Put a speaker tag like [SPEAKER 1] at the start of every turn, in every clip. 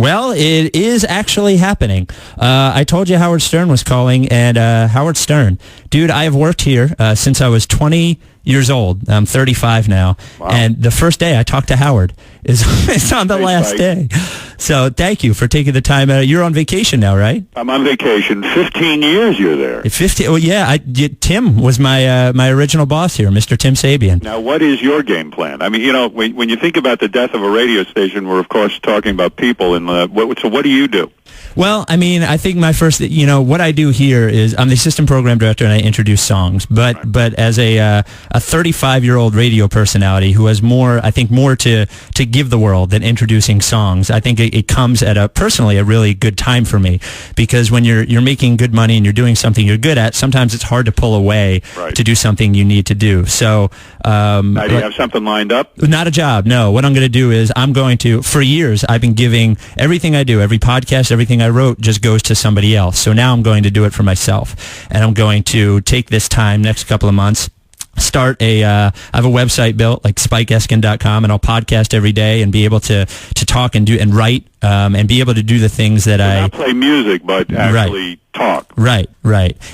[SPEAKER 1] Well, it is actually happening. I told you Howard Stern was calling, and Howard Stern, dude, I have worked here since I was 20 years old. I'm 35 now. Wow. And the first day I talked to Howard is on the last day. So thank you for taking the time. You're on vacation now, right?
[SPEAKER 2] I'm on vacation. 15 years you're there.
[SPEAKER 1] 15. Well, yeah. Tim was my original boss here, Mr. Tim Sabian.
[SPEAKER 2] Now, what is your game plan? I mean, you know, when you think about the death of a radio station, we're, of course, talking about people. And so what do you do?
[SPEAKER 1] Well, I mean, I think my first, what I do here is I'm the assistant program director and I introduce songs. But as a 35-year-old radio personality who has more to give the world than introducing songs, I think it comes at personally a really good time for me, because when you're making good money and you're doing something you're good at, sometimes it's hard to pull away to do something you need to do. So,
[SPEAKER 2] now, do you have something lined up?
[SPEAKER 1] Not a job, no. What I'm going to do is for years, I've been giving everything I do, every podcast, everything I wrote just goes to somebody else. So now I'm going to do it for myself. And I'm going to take this time, next couple of months, start I have a website built, like spikeeskin.com, and I'll podcast every day and be able to talk and do and write and be able to do the things that
[SPEAKER 2] not play music, but actually talk.
[SPEAKER 1] Right.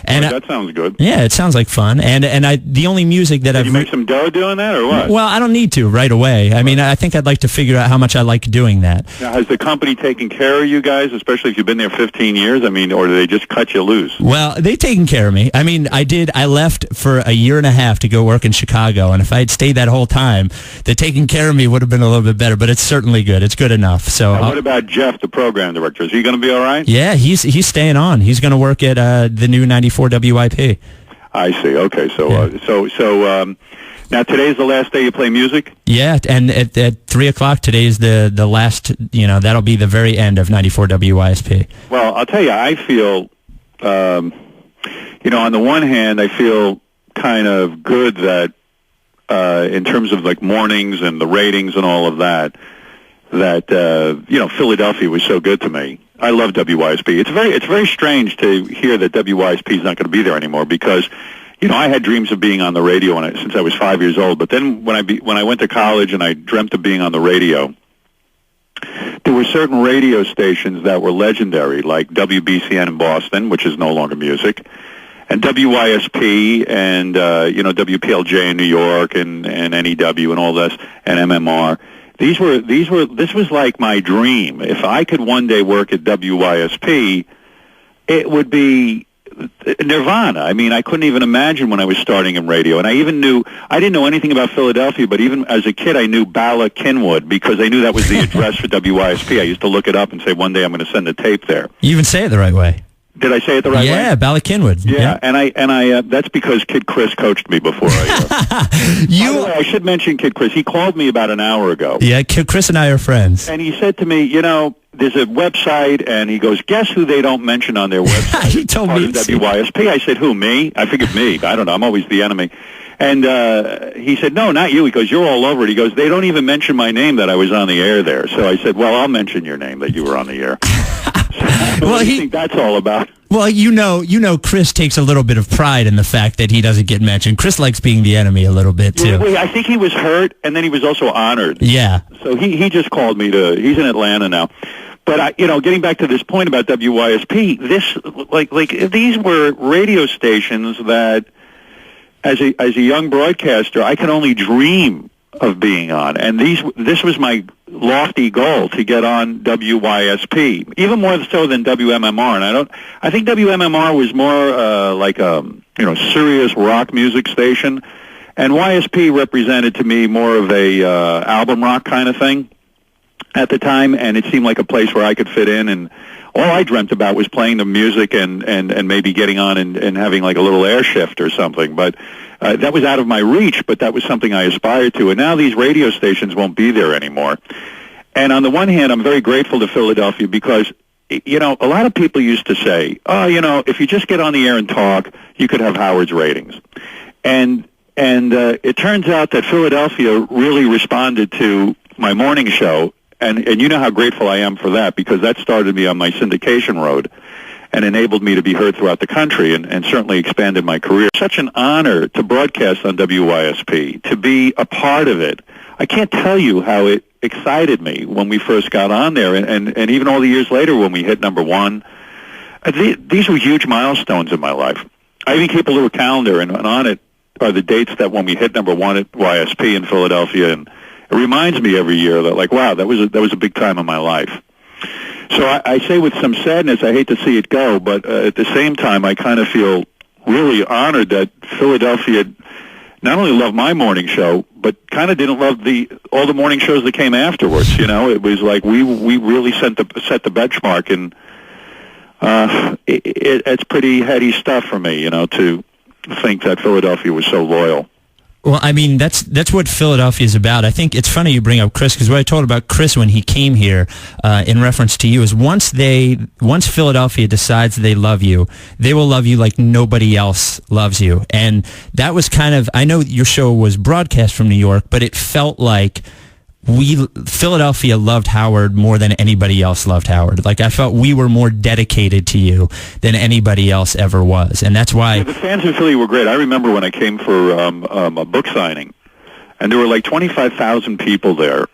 [SPEAKER 1] And
[SPEAKER 2] that sounds good.
[SPEAKER 1] Yeah, it sounds like fun. And the only music that
[SPEAKER 2] Did you make some dough doing that, or what?
[SPEAKER 1] Well, I don't need to right away. I mean, I think I'd like to figure out how much I like doing that.
[SPEAKER 2] Now, has the company taken care of you guys, especially if you've been there 15 years? I mean, or do they just cut you loose?
[SPEAKER 1] Well, they've taken care of me. I mean, I left for a year and a half to go work in Chicago, and if I had stayed that whole time, the taking care of me would have been a little bit better, but it's certainly good. It's good enough. So
[SPEAKER 2] now, what about Jeff, the program director? Is he going to be all right?
[SPEAKER 1] Yeah, he's staying on. He's going to work at the new 94 WIP.
[SPEAKER 2] I see. Okay, so now today's the last day you play music?
[SPEAKER 1] Yeah, and at 3 o'clock today is the last. That'll be the very end of 94 WYSP.
[SPEAKER 2] Well, I'll tell you, I feel, on the one hand, I feel kind of good that in terms of like mornings and the ratings and all of that Philadelphia was so good to me. I love WYSP. It's very strange to hear that WYSP is not going to be there anymore, because I had dreams of being on the radio since I was 5 years old. But then when I went to college and I dreamt of being on the radio, there were certain radio stations that were legendary, like WBCN in Boston, which is no longer music, and WYSP and WPLJ in New York and NEW and all this, and MMR. This was like my dream. If I could one day work at WYSP, it would be nirvana. I mean, I couldn't even imagine when I was starting in radio. And I didn't know anything about Philadelphia, but even as a kid, I knew Bala Kinwood, because I knew that was the address for WYSP. I used to look it up and say, one day I'm going to send a tape there.
[SPEAKER 1] You even say it the right way.
[SPEAKER 2] Did I say it the right way?
[SPEAKER 1] Yeah, Bala Kinwood.
[SPEAKER 2] Yeah, and I that's because Kid Chris coached me before. By the way, I should mention Kid Chris. He called me about an hour ago.
[SPEAKER 1] Yeah, Kid Chris and I are friends.
[SPEAKER 2] And he said to me, there's a website, and he goes, guess who they don't mention on their website?
[SPEAKER 1] He told me.
[SPEAKER 2] WYSP. I said, who, me? I figured me. I don't know. I'm always the enemy. And he said, no, not you. He goes, you're all over it. He goes, they don't even mention my name that I was on the air there. So I said, well, I'll mention your name that you were on the air. What do you think that's all about?
[SPEAKER 1] Well, Chris takes a little bit of pride in the fact that he doesn't get mentioned. Chris likes being the enemy a little bit, too.
[SPEAKER 2] I think he was hurt, and then he was also honored.
[SPEAKER 1] Yeah.
[SPEAKER 2] So he just called me he's in Atlanta now. But, getting back to this point about WYSP, these were radio stations that, as a young broadcaster, I could only dream of being on. And this was my lofty goal, to get on WYSP, even more so than WMMR. And I think WMMR was more like a serious rock music station, and YSP represented to me more of a album rock kind of thing at the time, and it seemed like a place where I could fit in. And all I dreamt about was playing the music and maybe getting on and having like a little air shift or something. But that was out of my reach, but that was something I aspired to. And now these radio stations won't be there anymore. And on the one hand, I'm very grateful to Philadelphia, because, a lot of people used to say, if you just get on the air and talk, you could have Howard's ratings. And it turns out that Philadelphia really responded to my morning show. And you know how grateful I am for that, because that started me on my syndication road and enabled me to be heard throughout the country, and certainly expanded my career. Such an honor to broadcast on WYSP, to be a part of it. I can't tell you how it excited me when we first got on there, and even all the years later when we hit number one. These were huge milestones in my life. I even keep a little calendar, and on it are the dates that when we hit number one at WYSP in Philadelphia, and it reminds me every year that, like, wow, that was a big time in my life. So I say with some sadness, I hate to see it go, but at the same time, I kind of feel really honored that Philadelphia not only loved my morning show, but kind of didn't love all the morning shows that came afterwards. You know, it was like we really set the benchmark, and it's pretty heady stuff for me, you know, to think that Philadelphia was so loyal.
[SPEAKER 1] Well, I mean, that's what Philadelphia is about. I think it's funny you bring up Chris, because what I told about Chris when he came here, in reference to you, is once Philadelphia decides they love you, they will love you like nobody else loves you. And that was kind of, I know your show was broadcast from New York, but it felt like Philadelphia loved Howard more than anybody else loved Howard. Like, I felt we were more dedicated to you than anybody else ever was, and that's why.
[SPEAKER 2] Yeah, the fans in Philly were great. I remember when I came for a book signing, and there were like 25,000 people there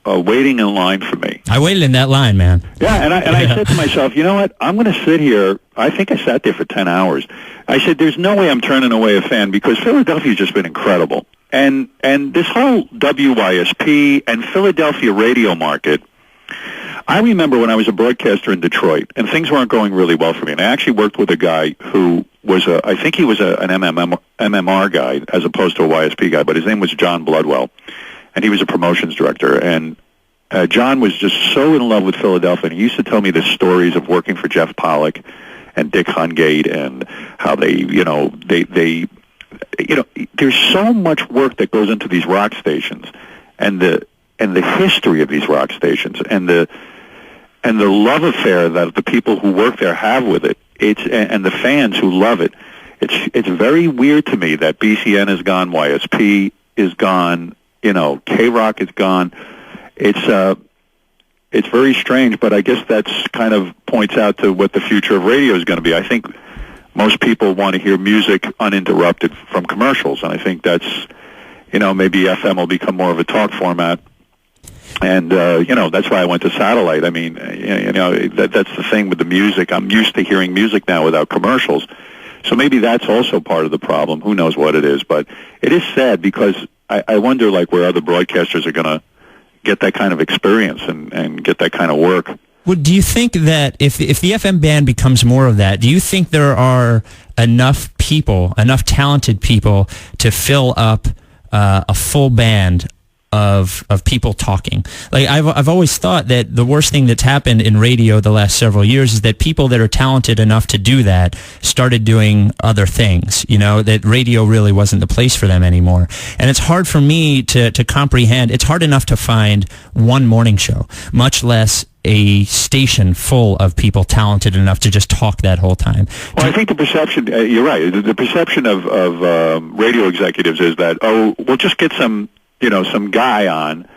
[SPEAKER 2] waiting in line for me.
[SPEAKER 1] I waited in that line, man.
[SPEAKER 2] Yeah, and I said to myself, you know what? I'm going to sit here. I think I sat there for 10 hours. I said, there's no way I'm turning away a fan, because Philadelphia's just been incredible. And this whole WYSP and Philadelphia radio market, I remember when I was a broadcaster in Detroit, and things weren't going really well for me. And I actually worked with a guy who was I think he was an MMR guy as opposed to a YSP guy, but his name was John Bloodwell, and he was a promotions director. And John was just so in love with Philadelphia, and he used to tell me the stories of working for Jeff Pollock and Dick Hungate, and how they there's so much work that goes into these rock stations, and the history of these rock stations, and the love affair that the people who work there have with it. And the fans who love it. It's very weird to me that BCN is gone, YSP is gone, K-Rock is gone. It's very strange, but I guess that's kind of points out to what the future of radio is going to be. I think most people want to hear music uninterrupted from commercials, and I think that's, maybe FM will become more of a talk format, and, that's why I went to satellite. I mean, that's the thing with the music. I'm used to hearing music now without commercials, so maybe that's also part of the problem. Who knows what it is, but it is sad, because I wonder, like, where other broadcasters are going to get that kind of experience and get that kind of work.
[SPEAKER 1] Well, do you think that if the FM band becomes more of that, do you think there are enough talented people to fill up a full band of people talking? Like, I've always thought that the worst thing that's happened in radio the last several years is that people that are talented enough to do that started doing other things, that radio really wasn't the place for them anymore. And it's hard for me to comprehend. It's hard enough to find one morning show, much less a station full of people talented enough to just talk that whole time.
[SPEAKER 2] Well, I think the perception, you're right, the perception of radio executives is that, we'll just get some guy on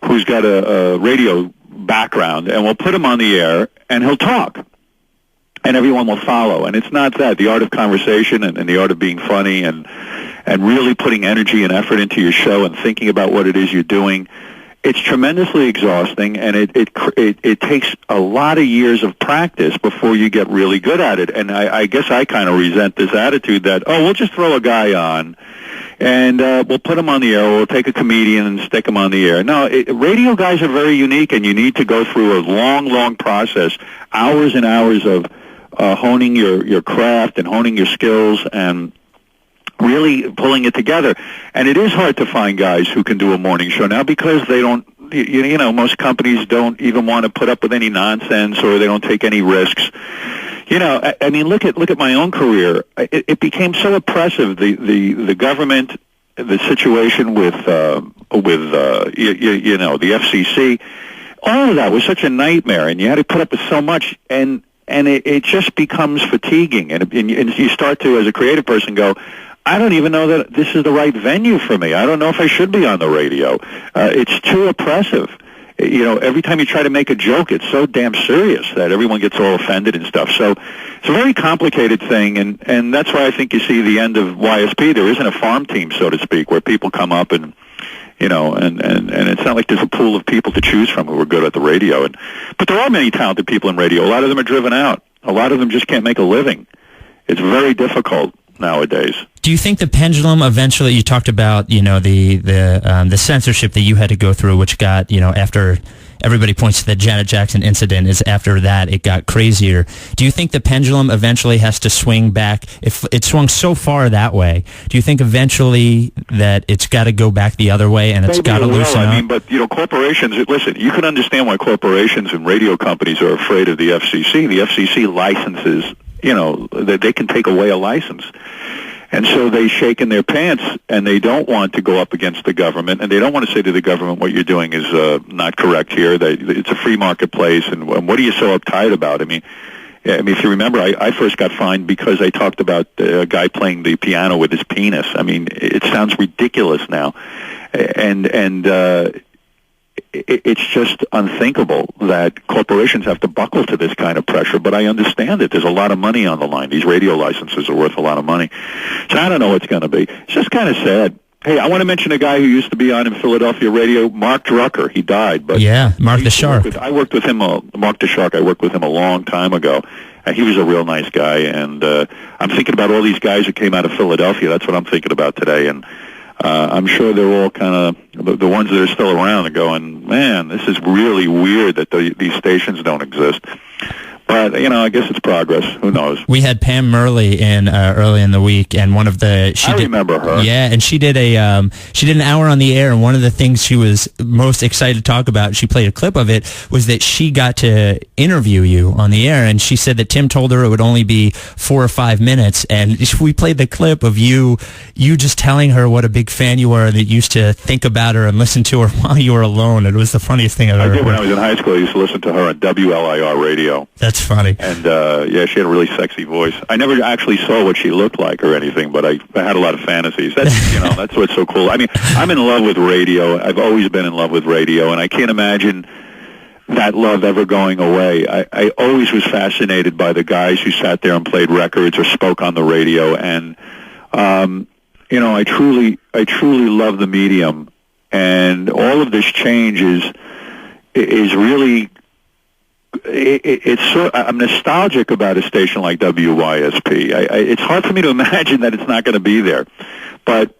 [SPEAKER 2] who's got a radio background, and we'll put him on the air, and he'll talk, and everyone will follow. And it's not that. The art of conversation and the art of being funny and really putting energy and effort into your show and thinking about what it is you're doing, it's tremendously exhausting, and it takes a lot of years of practice before you get really good at it. And I guess I kind of resent this attitude that, we'll just throw a guy on, and we'll put him on the air, or we'll take a comedian and stick him on the air. No, radio guys are very unique, and you need to go through a long, long process, hours and hours of honing your craft and honing your skills and really pulling it together. And it is hard to find guys who can do a morning show now, because they don't, most companies don't even want to put up with any nonsense, or they don't take any risks. I mean, look at my own career. It became so oppressive. The government, the situation with the FCC, all of that was such a nightmare, and you had to put up with so much, and it just becomes fatiguing, and you start to, as a creative person, go, I don't even know that this is the right venue for me. I don't know if I should be on the radio. It's too oppressive. Every time you try to make a joke, it's so damn serious that everyone gets all offended and stuff. So it's a very complicated thing, and that's why I think you see the end of YSP. There isn't a farm team, so to speak, where people come up and, you know, and it's not like there's a pool of people to choose from who are good at the radio. But there are many talented people in radio. A lot of them are driven out. A lot of them just can't make a living. It's very difficult nowadays.
[SPEAKER 1] Do you think the pendulum eventually, you talked about, you know, the censorship that you had to go through, which got, you know, after everybody points to the Janet Jackson incident, is after that it got crazier. Do you think the pendulum eventually has to swing back? If it swung so far that way, do you think eventually that it's got to go back the other way and it's got to loosen up?
[SPEAKER 2] I mean, but, you know, corporations, listen, you can understand why corporations and radio companies are afraid of the FCC. The FCC licenses, you know, they can take away a license. And so they shake in their pants, and they don't want to go up against the government, and they don't want to say to the government, what you're doing is not correct here. It's a free marketplace, and what are you so uptight about? I mean, if you remember, I first got fined because I talked about a guy playing the piano with his penis. I mean, it sounds ridiculous now, and it's just unthinkable that corporations have to buckle to this kind of pressure, but I understand it. There's a lot of money on the line. These radio licenses are worth a lot of money. So I don't know what's going to be. It's just kind of sad. Hey, I want to mention a guy who used to be on in Philadelphia radio, Mark Drucker. He died. But
[SPEAKER 1] yeah, Mark the Shark.
[SPEAKER 2] I worked with him, Mark the Shark. I worked with him a long time ago. He was a real nice guy, and I'm thinking about all these guys who came out of Philadelphia. That's what I'm thinking about today, and I'm sure they're all kind of, the ones that are still around are going, man, this is really weird that these stations don't exist. But, you know, I guess it's progress. Who knows?
[SPEAKER 1] We had Pam Murley in early in the week, and one of the...
[SPEAKER 2] I remember her.
[SPEAKER 1] Yeah, and she did an hour on the air, and one of the things she was most excited to talk about, she played a clip of it, was that she got to interview you on the air, and she said that Tim told her it would only be 4 or 5 minutes, and we played the clip of you just telling her what a big fan you were, that you used to think about her and listen to her while you were alone. It was the funniest thing I've ever heard.
[SPEAKER 2] I did when I was in high school. I used to listen to her on WLIR radio.
[SPEAKER 1] That's funny.
[SPEAKER 2] And, yeah, she had a really sexy voice. I never actually saw what she looked like or anything, but I had a lot of fantasies. That's, you know, that's what's so cool. I mean, I'm in love with radio. I've always been in love with radio, and I can't imagine that love ever going away. I always was fascinated by the guys who sat there and played records or spoke on the radio, and, you know, I truly love the medium, and all of this change is really... I'm nostalgic about a station like WYSP. It's hard for me to imagine that it's not going to be there. But,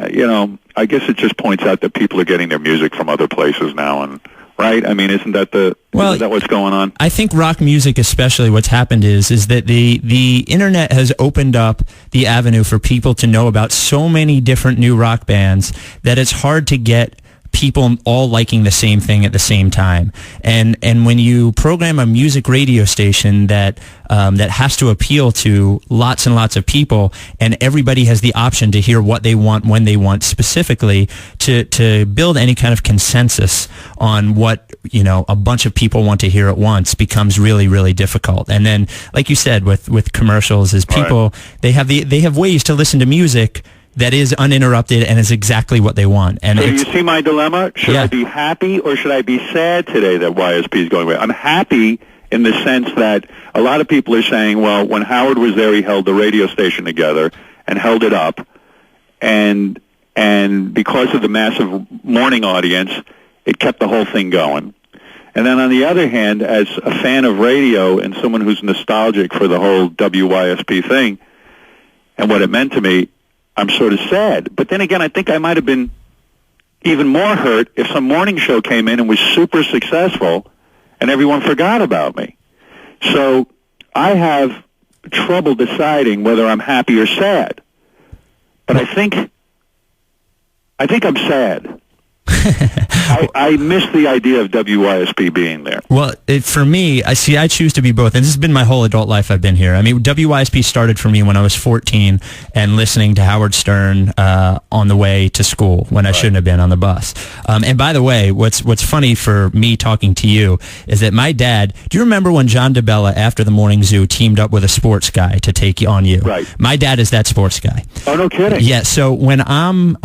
[SPEAKER 2] you know, I guess it just points out that people are getting their music from other places now, and right? I mean, isn't that what's going on? I
[SPEAKER 1] think rock music especially, what's happened is that the internet has opened up the avenue for people to know about so many different new rock bands that it's hard to get people all liking the same thing at the same time, and when you program a music radio station that has to appeal to lots and lots of people, and everybody has the option to hear what they want when they want, specifically to build any kind of consensus on what, you know, a bunch of people want to hear at once becomes really, really difficult. And then, like you said, with commercials, is people they have ways to listen to music that is uninterrupted and is exactly what they want. And
[SPEAKER 2] so you see my dilemma? Should I be happy or should I be sad today that YSP is going away? I'm happy in the sense that a lot of people are saying, well, when Howard was there, he held the radio station together and held it up. And because of the massive morning audience, it kept the whole thing going. And then on the other hand, as a fan of radio and someone who's nostalgic for the whole WYSP thing and what it meant to me, I'm sort of sad. But then again, I think I might have been even more hurt if some morning show came in and was super successful and everyone forgot about me. So I have trouble deciding whether I'm happy or sad. But I think I'm sad. I miss the idea of WYSP being there.
[SPEAKER 1] Well, for me, I choose to be both. And this has been my whole adult life I've been here. I mean, WYSP started for me when I was 14 and listening to Howard Stern on the way to school when I shouldn't have been on the bus. And by the way, what's funny for me talking to you is that my dad, do you remember when John DeBella, after the Morning Zoo, teamed up with a sports guy to take on you?
[SPEAKER 2] Right.
[SPEAKER 1] My dad is that sports guy.
[SPEAKER 2] Oh, no kidding.
[SPEAKER 1] Yeah, so when I'm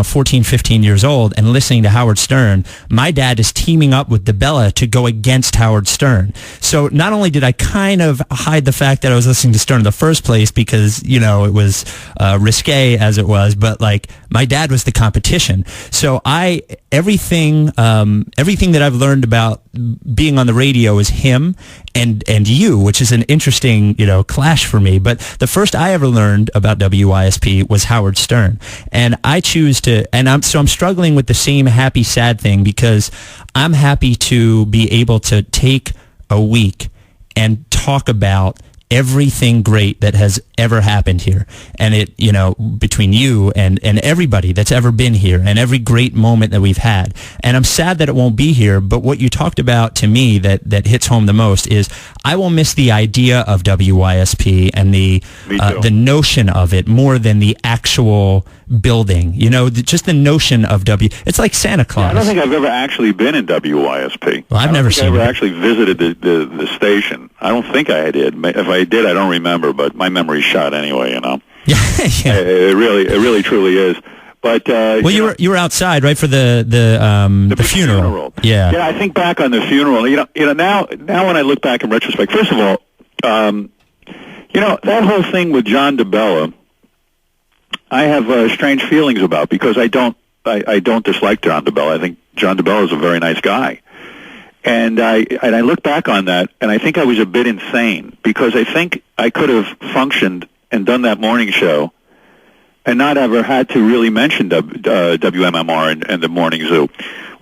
[SPEAKER 1] 14, 15 years old and listening to Howard Stern, my dad is teaming up with DeBella to go against Howard Stern. So not only did I kind of hide the fact that I was listening to Stern in the first place because, you know, it was risque as it was, but like My dad was the competition. So everything that I've learned about being on the radio is him and you, which is an interesting, clash for me. But the first I ever learned about WYSP was Howard Stern. And I choose to, I'm struggling with the same happy, sad thing, because I'm happy to be able to take a week and talk about everything great that has ever happened here, and it, between you and everybody that's ever been here, and every great moment that we've had. And I'm sad that it won't be here, but what you talked about to me that hits home the most is I will miss the idea of WYSP and the notion of it more than the actual building. Just the notion of it's like Santa Claus.
[SPEAKER 2] Yeah, I don't think I've ever actually been in WYSP.
[SPEAKER 1] Well, I've never seen it.
[SPEAKER 2] I ever actually visited the station. I don't think I did. If I did, I don't remember, but my memory's shot anyway,
[SPEAKER 1] Yeah.
[SPEAKER 2] It really truly is. But
[SPEAKER 1] you were outside, right, for the funeral. Yeah.
[SPEAKER 2] Yeah, I think back on the funeral. Now when I look back in retrospect, first of all, that whole thing with John DeBella, I have strange feelings about, because I don't dislike John DeBella. I think John DeBella is a very nice guy. And I look back on that, and I think I was a bit insane, because I think I could have functioned and done that morning show and not ever had to really mention WMMR and the Morning Zoo.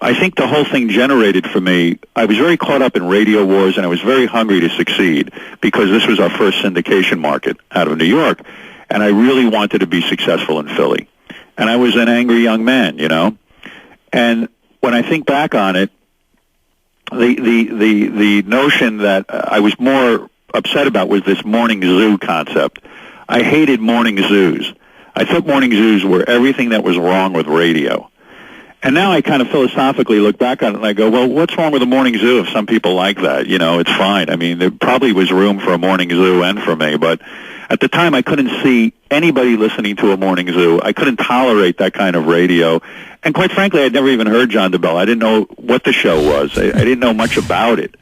[SPEAKER 2] I think the whole thing generated for me, I was very caught up in radio wars, and I was very hungry to succeed, because this was our first syndication market out of New York, and I really wanted to be successful in Philly. And I was an angry young man, And when I think back on it, the notion that I was more upset about was this morning zoo concept. I hated morning zoos. I thought morning zoos were everything that was wrong with radio. And now I kind of philosophically look back on it and I go, well, what's wrong with a morning zoo if some people like that? It's fine. I mean, there probably was room for a morning zoo and for me, but at the time I couldn't see anybody listening to a morning zoo. I couldn't tolerate that kind of radio. And quite frankly, I'd never even heard John DeBella. I didn't know what the show was. I didn't know much about it,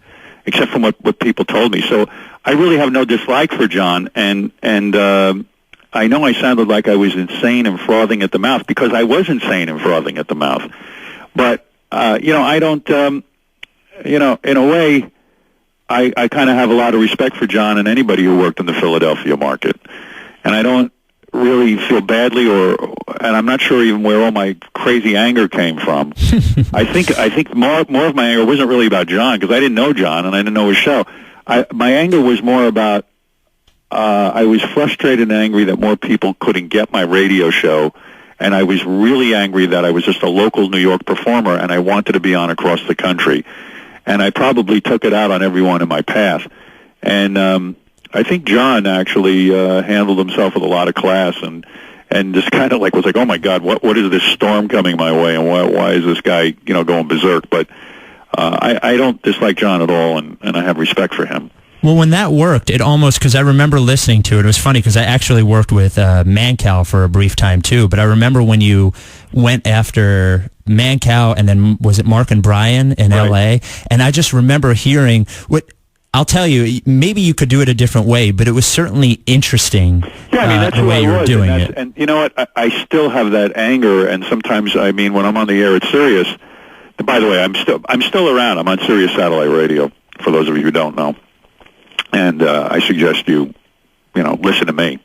[SPEAKER 2] except from what people told me. So I really have no dislike for John, and I know I sounded like I was insane and frothing at the mouth, because I was insane and frothing at the mouth. But, I don't, in a way, I kind of have a lot of respect for John and anybody who worked in the Philadelphia market. And I don't really feel badly, and I'm not sure even where all my crazy anger came from. I think more of my anger wasn't really about John, because I didn't know John and I didn't know his show. My anger was more about, I was frustrated and angry that more people couldn't get my radio show, and I was really angry that I was just a local New York performer and I wanted to be on across the country. And I probably took it out on everyone in my path. And I think John actually handled himself with a lot of class, and just kind of was like, oh my God, what is this storm coming my way, and why is this guy going berserk? But I don't dislike John at all, and I have respect for him.
[SPEAKER 1] Well, when that worked, it almost, because I remember listening to it, it was funny because I actually worked with Mancow for a brief time too, but I remember when you went after Mancow and then was it Mark and Brian in L.A., and I just remember hearing what, I'll tell you, maybe you could do it a different way, but it was certainly interesting.
[SPEAKER 2] Yeah, I mean, that's
[SPEAKER 1] the way you were doing it.
[SPEAKER 2] And you know what, I still have that anger, and sometimes, I mean, when I'm on the air at Sirius, by the way, I'm still around. I'm on Sirius Satellite Radio, for those of you who don't know. And I suggest you listen to me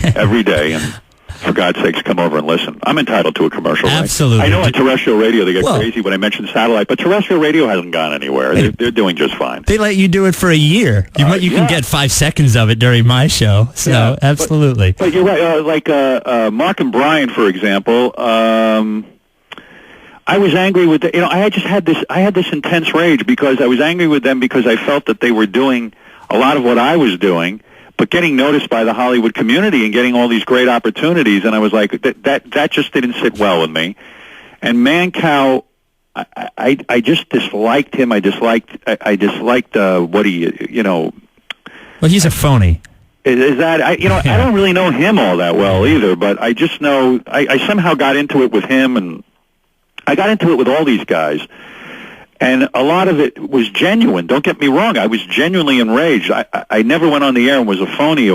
[SPEAKER 2] every day, and for God's sakes, come over and listen. I'm entitled to a commercial.
[SPEAKER 1] Absolutely.
[SPEAKER 2] Right? I know on terrestrial radio they get crazy when I mention satellite, but terrestrial radio hasn't gone anywhere. They're doing just fine.
[SPEAKER 1] They let you do it for a year. You can get 5 seconds of it during my show. So absolutely.
[SPEAKER 2] But you're right. Like Mark and Brian, for example. I was angry with I had this intense rage because I was angry with them because I felt that they were doing a lot of what I was doing, but getting noticed by the Hollywood community and getting all these great opportunities, and I was like, that just didn't sit well with me. And Mancow, I just disliked him. I disliked what he,
[SPEAKER 1] Well, he's a phony.
[SPEAKER 2] Is that I don't really know him all that well either, but I just know I somehow got into it with him, and I got into it with all these guys. And a lot of it was genuine. Don't get me wrong. I was genuinely enraged. I never went on the air and was a phony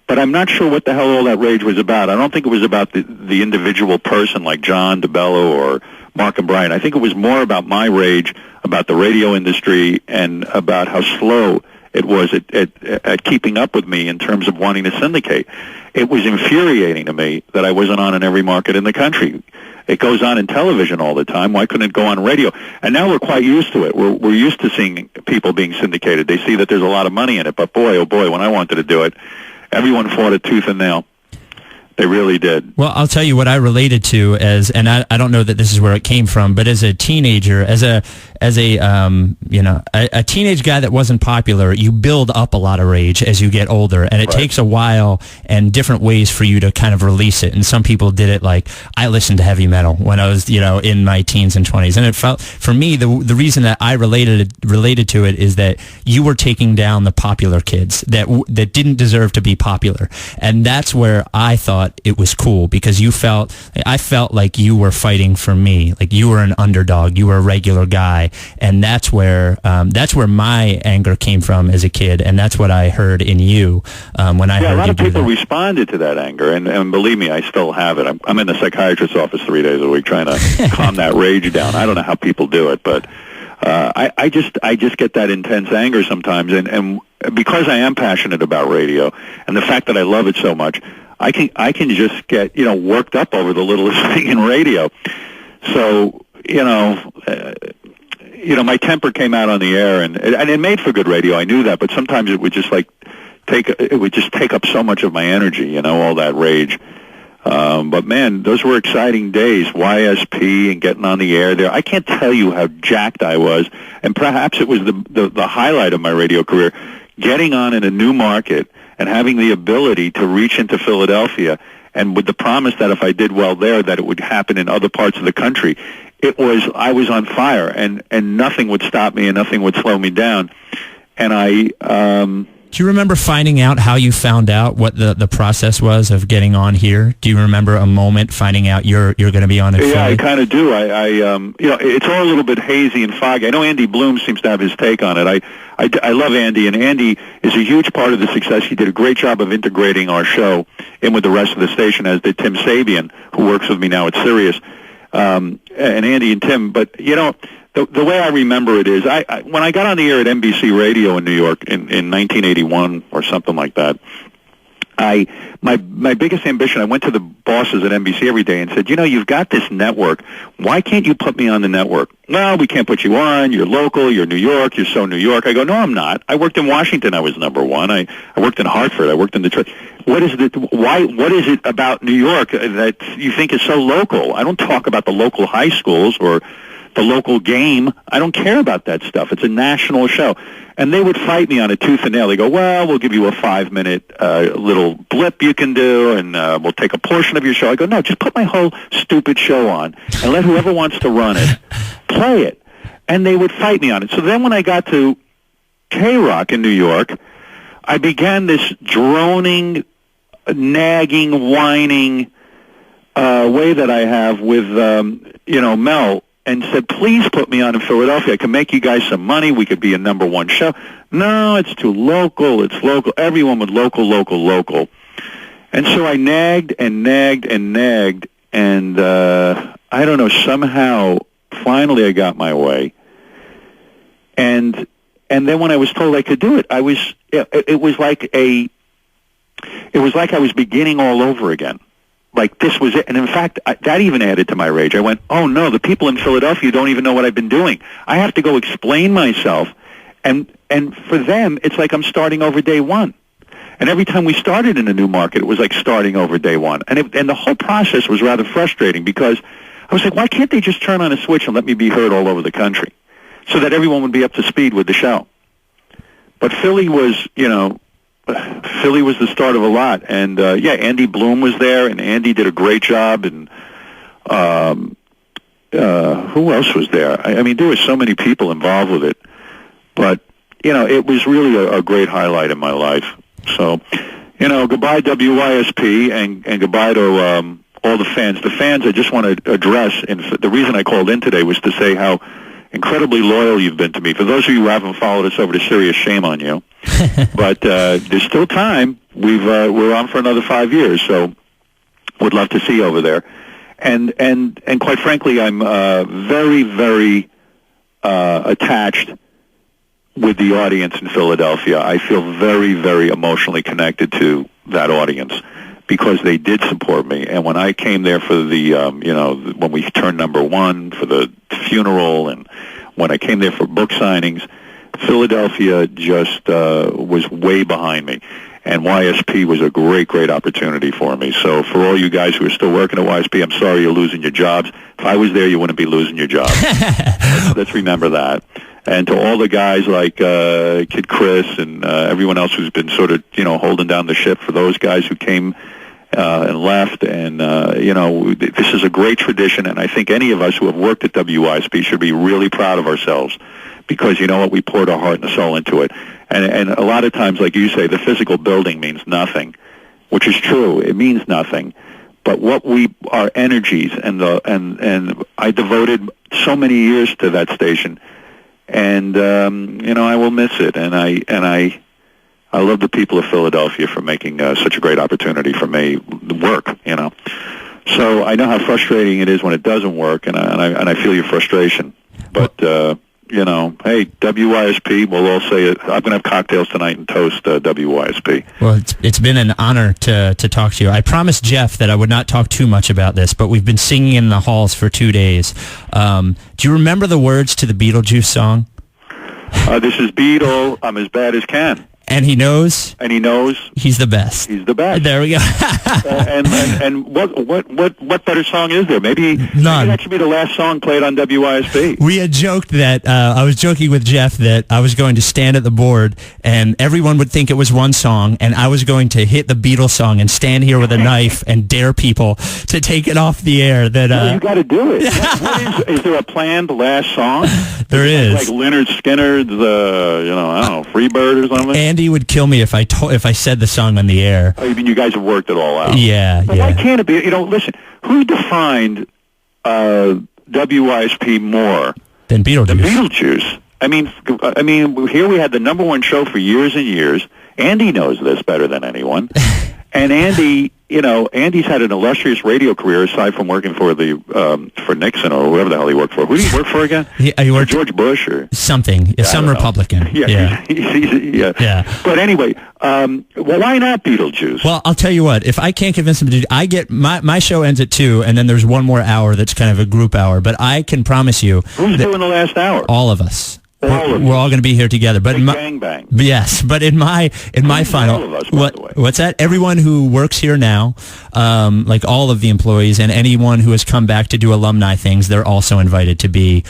[SPEAKER 2] but but I'm not sure what the hell all that rage was about. I don't think it was about the individual person like John DeBello or Mark and Brian. I think it was more about my rage about the radio industry and about how slow it was at keeping up with me in terms of wanting to syndicate. It was infuriating to me that I wasn't on in every market in the country. It goes on in television all the time. Why couldn't it go on radio? And now we're quite used to it. We're used to seeing people being syndicated. They see that there's a lot of money in it. But boy, oh boy, when I wanted to do it, everyone fought it tooth and nail. They really did.
[SPEAKER 1] Well, I'll tell you what I related to as, and I don't know that this is where it came from, but as a teenager, as a teenage guy that wasn't popular, you build up a lot of rage as you get older, and it takes a while and different ways for you to kind of release it. And some people did it like, I listened to heavy metal when I was, in my teens and 20s, and it felt, for me, the reason that I related to it is that you were taking down the popular kids that didn't deserve to be popular, and that's where I thought it was cool, because I felt like you were fighting for me, like you were an underdog, you were a regular guy, and that's where my anger came from as a kid, and that's what I heard in you when I heard you do that.
[SPEAKER 2] A lot of people responded to that anger, and believe me, I still have it. I'm in the psychiatrist's office 3 days a week trying to calm that rage down. I don't know how people do it, but I just get that intense anger sometimes, and because I am passionate about radio, and the fact that I love it so much, I can just get worked up over the littlest thing in radio. So my temper came out on the air, and it made for good radio. I knew that, but sometimes it would just take up so much of my energy, all that rage. But man, those were exciting days. WYSP and getting on the air there. I can't tell you how jacked I was, and perhaps it was the highlight of my radio career, getting on in a new market and having the ability to reach into Philadelphia, and with the promise that if I did well there, that it would happen in other parts of the country. I was on fire, and nothing would stop me and nothing would slow me down. And
[SPEAKER 1] do you remember finding out how you found out what the process was of getting on here? Do you remember a moment finding out you're going to be on it?
[SPEAKER 2] Yeah, I kind of do. It's all a little bit hazy and foggy. I know Andy Bloom seems to have his take on it. I love Andy, and Andy is a huge part of the success. He did a great job of integrating our show in with the rest of the station, as did Tim Sabian, who works with me now at Sirius, and Andy and Tim. But the way I remember it is, when I got on the air at NBC Radio in New York in 1981 or something like that, my biggest ambition, I went to the bosses at NBC every day and said, you've got this network. Why can't you put me on the network? Well, we can't put you on. You're local. You're New York. You're so New York. I go, no, I'm not. I worked in Washington. I was number one. I worked in Hartford. I worked in Detroit. What is it about New York that you think is so local? I don't talk about the local high schools or the local game. I don't care about that stuff. It's a national show. And they would fight me on a tooth and nail. They go, well, we'll give you a 5-minute little blip you can do, and we'll take a portion of your show. I go, no, just put my whole stupid show on and let whoever wants to run it play it. And they would fight me on it. So then when I got to K-Rock in New York, I began this droning, nagging, whining way that I have with, Mel, and said, please put me on in Philadelphia. I can make you guys some money. We could be a number one show. No, it's too local. It's local. Everyone would local. And so I nagged and nagged and nagged, and I don't know, somehow, finally I got my way. And then when I was told I could do it, it was like I was beginning all over again. Like this was it. And in fact, that even added to my rage. I went, oh no, the people in Philadelphia don't even know what I've been doing. I have to go explain myself. And for them, it's like I'm starting over day one. And every time we started in a new market, it was like starting over day one. And the whole process was rather frustrating, because I was like, why can't they just turn on a switch and let me be heard all over the country so that everyone would be up to speed with the show? But Philly was the start of a lot, and Andy Bloom was there, and Andy did a great job, and who else was there? I mean, there were so many people involved with it, but it was really a great highlight in my life. So, goodbye WYSP, and goodbye to all the fans. The fans, I just want to address, and the reason I called in today was to say how incredibly loyal you've been to me. For those of you who haven't followed us over to Sirius, shame on you. But there's still time. We're on for another 5 years, so would love to see you over there. And quite frankly, I'm very, very attached with the audience in Philadelphia. I feel very, very emotionally connected to that audience because they did support me. And when I came there for the, when we turned #1 for the funeral, and when I came there for book signings, Philadelphia just was way behind me. And WYSP was a great, great opportunity for me. So for all you guys who are still working at WYSP, I'm sorry you're losing your jobs. If I was there, you wouldn't be losing your job. Let's remember that. And to all the guys like Kid Chris and everyone else who's been sort of, holding down the ship, for those guys who came and left. And, this is a great tradition, and I think any of us who have worked at WYSP should be really proud of ourselves because, you know what, we poured our heart and soul into it. And a lot of times, like you say, the physical building means nothing, which is true. It means nothing. But our energies, and I devoted so many years to that station. And I will miss it, and I love the people of Philadelphia for making such a great opportunity for me to work. So I know how frustrating it is when it doesn't work, and I feel your frustration. But hey, WYSP, we'll all say it. I'm going to have cocktails tonight and toast WYSP.
[SPEAKER 1] Well, it's been an honor to talk to you. I promised Jeff that I would not talk too much about this, but we've been singing in the halls for 2 days. Do you remember the words to the Beetlejuice song?
[SPEAKER 2] This is Beetle. I'm as bad as can.
[SPEAKER 1] And he knows.
[SPEAKER 2] And he knows.
[SPEAKER 1] He's the best.
[SPEAKER 2] He's the best.
[SPEAKER 1] There we go.
[SPEAKER 2] and what better song is there? Maybe that should be the last song played on WYSP.
[SPEAKER 1] We had joked that I was joking with Jeff that I was going to stand at the board and everyone would think it was one song, and I was going to hit the Beatles song and stand here with a knife and dare people to take it off the air. That
[SPEAKER 2] you got to do it. Is there a planned last song?
[SPEAKER 1] There is.
[SPEAKER 2] Like Leonard Skinner's, I don't know, Freebird or something.
[SPEAKER 1] Andy would kill me if I said the song on the air.
[SPEAKER 2] Oh, you mean you guys have worked it all out?
[SPEAKER 1] Yeah,
[SPEAKER 2] but why can't it be?
[SPEAKER 1] Listen,
[SPEAKER 2] who defined WYSP more
[SPEAKER 1] than Beetlejuice?
[SPEAKER 2] Than Beetlejuice. I mean, here we had the #1 show for years and years. Andy knows this better than anyone. And Andy, Andy's had an illustrious radio career aside from working for for Nixon or whoever the hell he worked for. Who did he work for again?
[SPEAKER 1] He worked
[SPEAKER 2] for George Bush or
[SPEAKER 1] something, some Republican.
[SPEAKER 2] Yeah. But anyway, why not Beetlejuice?
[SPEAKER 1] Well, I'll tell you what. If I can't convince him to do, I get my show ends at 2, and then there's one more hour that's kind of a group hour. But I can promise you,
[SPEAKER 2] who's doing the last hour?
[SPEAKER 1] All of us. We're all going to be here together, but
[SPEAKER 2] bang bang.
[SPEAKER 1] Yes, but in my final,
[SPEAKER 2] all of us, by the way.
[SPEAKER 1] What's that? Everyone who works here now, like all of the employees and anyone who has come back to do alumni things, they're also invited to be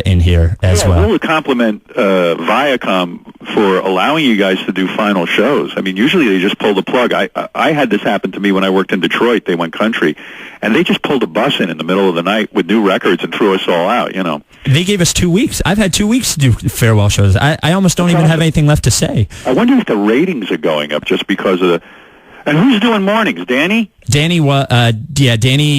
[SPEAKER 1] in here as well.
[SPEAKER 2] We'll compliment Viacom for allowing you guys to do final shows. I mean, usually they just pull the plug. I had this happen to me when I worked in Detroit. They went country, and they just pulled a bus in the middle of the night with new records and threw us all out.
[SPEAKER 1] They gave us 2 weeks. I've had 2 weeks to do farewell shows. I almost don't even have anything left to say.
[SPEAKER 2] I wonder if the ratings are going up just because of the... And who's doing mornings? Danny?
[SPEAKER 1] Danny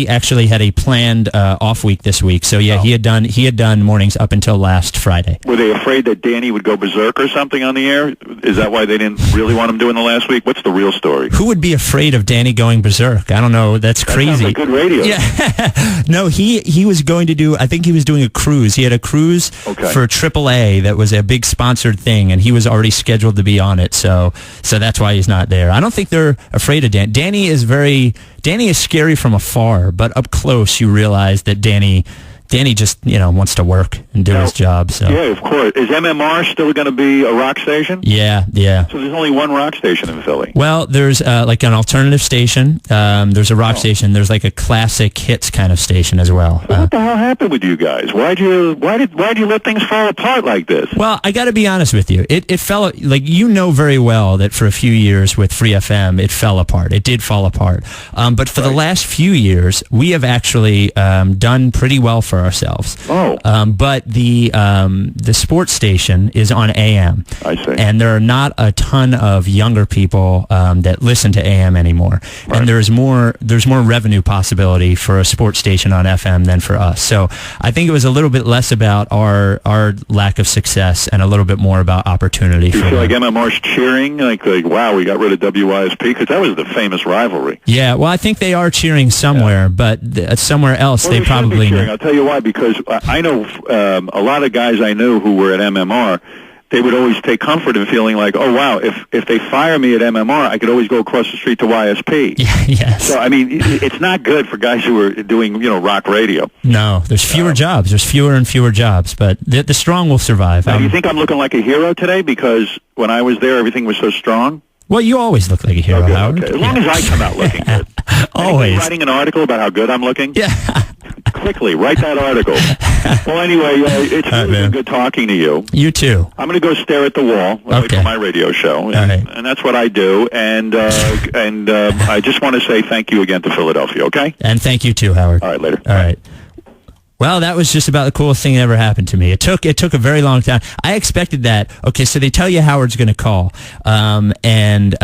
[SPEAKER 1] actually had a planned off week this week. So he had done mornings up until last Friday.
[SPEAKER 2] Were they afraid that Danny would go berserk or something on the air? Is that why they didn't really want him doing the last week? What's the real story?
[SPEAKER 1] Who would be afraid of Danny going berserk? I don't know. That's crazy.
[SPEAKER 2] Sounds like good radio.
[SPEAKER 1] Yeah. No, he was going to do, I think he was doing a cruise. He had a cruise for AAA that was a big sponsored thing, and he was already scheduled to be on it. So that's why he's not there. I don't think they're afraid of Dan. Danny is scary from afar, but up close you realize that Danny just, wants to work and do his job. So.
[SPEAKER 2] Yeah, of course. Is MMR still going to be a rock station?
[SPEAKER 1] Yeah.
[SPEAKER 2] So there's only one rock station in Philly?
[SPEAKER 1] Well, there's like an alternative station. There's a rock station. There's like a classic hits kind of station as well.
[SPEAKER 2] So what the hell happened with you guys? Why'd you let things fall apart like this?
[SPEAKER 1] Well, I got to be honest with you. It fell, like, very well that for a few years with Free FM, it fell apart. It did fall apart. But for the last few years, we have actually done pretty well for for ourselves.
[SPEAKER 2] Oh.
[SPEAKER 1] But the sports station is on AM.
[SPEAKER 2] I see.
[SPEAKER 1] And there are not a ton of younger people that listen to AM anymore.
[SPEAKER 2] Right.
[SPEAKER 1] And there's more revenue possibility for a sports station on FM than for us. So I think it was a little bit less about our lack of success and a little bit more about opportunity.
[SPEAKER 2] Do you feel like MMR's cheering? Like, wow, we got rid of WYSP? Because that was the famous rivalry.
[SPEAKER 1] Yeah, well, I think they are cheering somewhere, but somewhere else they probably...
[SPEAKER 2] I'll tell you why, because I know a lot of guys I knew who were at MMR, they would always take comfort in feeling like, oh, wow, if they fire me at MMR, I could always go across the street to YSP.
[SPEAKER 1] Yeah, yes.
[SPEAKER 2] So, I mean, it's not good for guys who are doing, rock radio.
[SPEAKER 1] No, there's fewer jobs. There's fewer and fewer jobs, but the strong will survive.
[SPEAKER 2] Now, do you think I'm looking like a hero today because when I was there, everything was so strong?
[SPEAKER 1] Well, you always look like a hero, Howard.
[SPEAKER 2] Okay. As long as I come out looking good.
[SPEAKER 1] Always.
[SPEAKER 2] Anybody writing an article about how good I'm looking?
[SPEAKER 1] Yeah.
[SPEAKER 2] Quickly, write that article. Well, anyway, it's really been good talking to you.
[SPEAKER 1] You too.
[SPEAKER 2] I'm going to go stare at the wall for my radio show, and that's what I do. And I just want to say thank you again to Philadelphia, okay?
[SPEAKER 1] And thank you too, Howard.
[SPEAKER 2] All right, later.
[SPEAKER 1] All right. Well, that was just about the coolest thing that ever happened to me. It took a very long time. I expected that. Okay, so they tell you Howard's going to call, and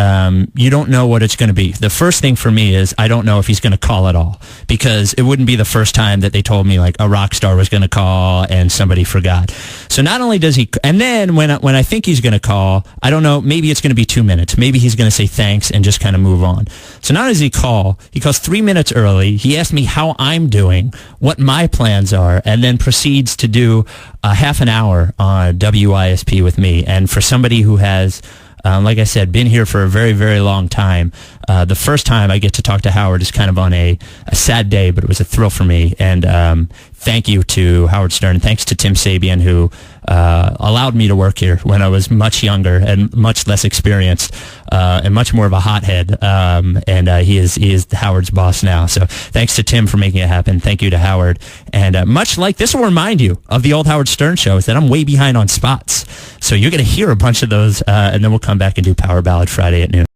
[SPEAKER 1] you don't know what it's going to be. The first thing for me is I don't know if he's going to call at all, because it wouldn't be the first time that they told me like a rock star was going to call and somebody forgot. So not only does he, and then when I think he's going to call, I don't know, maybe it's going to be 2 minutes. Maybe he's going to say thanks and just kind of move on. So not only does he calls 3 minutes early. He asked me how I'm doing, what my plans are, and then proceeds to do a half an hour on WYSP with me. And for somebody who has, like I said, been here for a very, very long time, the first time I get to talk to Howard is kind of on a sad day, but it was a thrill for me. And thank you to Howard Stern. Thanks to Tim Sabian, who allowed me to work here when I was much younger and much less experienced and much more of a hothead. And he is Howard's boss now. So thanks to Tim for making it happen. Thank you to Howard. And much like this will remind you of the old Howard Stern show, is that I'm way behind on spots. So you're going to hear a bunch of those, and then we'll come back and do Power Ballad Friday at noon.